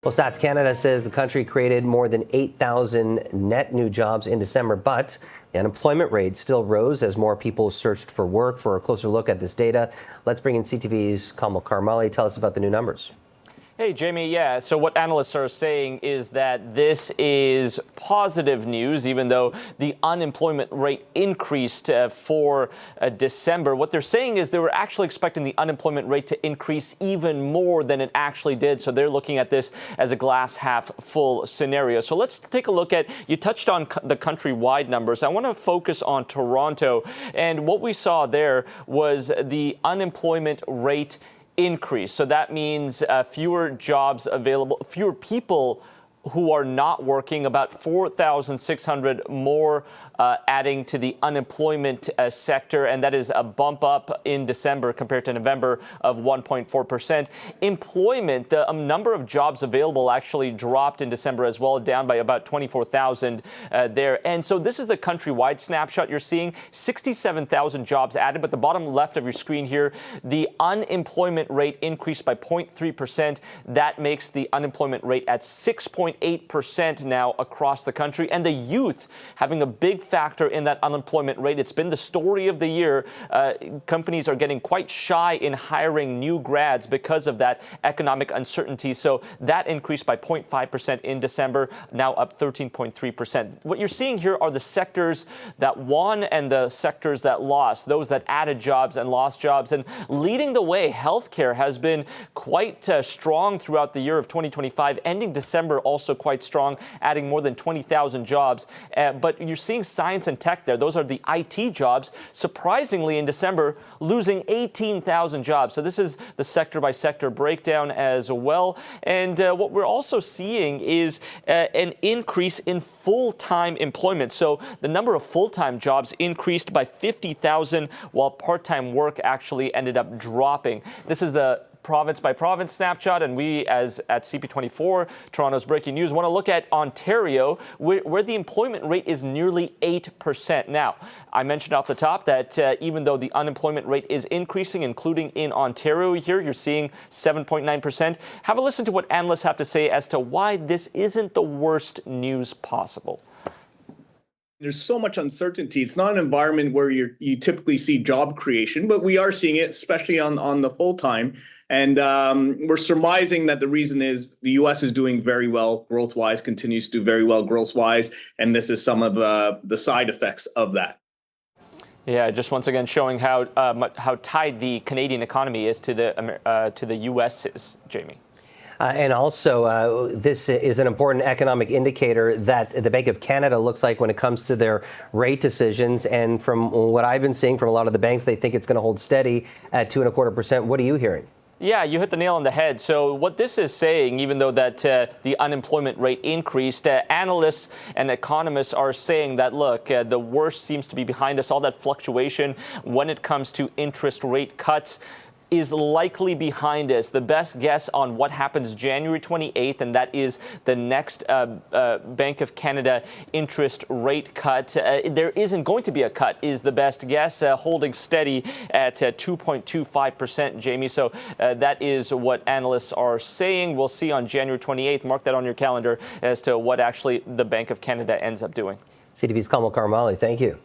Well, Stats Canada says the country created more than 8,000 net new jobs in December, but the unemployment rate still rose as more people searched for work. For a closer look at this data, let's bring in CTV's Kamil. Tell us about the new numbers. Hey, Jamie. Yeah, so what analysts are saying is that this is positive news, even though the unemployment rate increased for December. What they're saying is they were actually expecting the unemployment rate to increase even more than it actually did. So they're looking at this as a glass half full scenario. So let's take a look at, you touched on the countrywide numbers. I want to focus on Toronto. And what we saw there was the unemployment rate increase. So that means fewer jobs available, fewer people who are not working, about 4,600 more adding to the unemployment sector, and that is a bump up in December compared to November of 1.4%. Employment, the number of jobs available actually dropped in December as well, down by about 24,000 there. And so this is the countrywide snapshot. You're seeing 67,000 jobs added, but the bottom left of your screen here, the unemployment rate increased by 0.3%. That makes the unemployment rate at 6.8% now across the country, and the youth having a big factor in that unemployment rate. It's been the story of the year. Companies are getting quite shy in hiring new grads because of that economic uncertainty. So that increased by 0.5% in December, now up 13.3%. What you're seeing here are the sectors that won and the sectors that lost, those that added jobs and lost jobs. And leading the way, healthcare has been quite strong throughout the year of 2025, ending December also quite strong, adding more than 20,000 jobs. But you're seeing science and tech there. Those are the IT jobs. Surprisingly, in December, losing 18,000 jobs. So this is the sector by sector breakdown as well. And what we're also seeing is an increase in full-time employment. So the number of full-time jobs increased by 50,000, while part-time work actually ended up dropping. This is the province by province snapshot, and we as at CP24, Toronto's Breaking News, want to look at Ontario, where the employment rate is nearly 8%. Now, I mentioned off the top that even though the unemployment rate is increasing, including in Ontario here, you're seeing 7.9%. Have a listen to what analysts have to say as to why this isn't the worst news possible. There's so much uncertainty. It's not an environment where you typically see job creation, but we are seeing it, especially on the full time. And we're surmising that the reason is the U.S. is doing very well growth-wise, continues to do very well growth-wise, and this is some of the side effects of that. Yeah, just once again showing how tied the Canadian economy is to the U.S.'s, Jamie. And also, this is an important economic indicator that the Bank of Canada looks like when it comes to their rate decisions. And from what I've been seeing from a lot of the banks, they think it's going to hold steady at 2.25%. What are you hearing? Yeah, you hit the nail on the head. So what this is saying, even though that the unemployment rate increased, analysts and economists are saying that, look, the worst seems to be behind us. All that fluctuation when it comes to interest rate cuts is likely behind us. The best guess on what happens January 28th, and that is the next Bank of Canada interest rate cut. There isn't going to be a cut, is the best guess, holding steady at 2.25%, Jamie. So that is what analysts are saying. We'll see on January 28th. Mark that on your calendar as to what actually the Bank of Canada ends up doing. CTV's Kamil, thank you.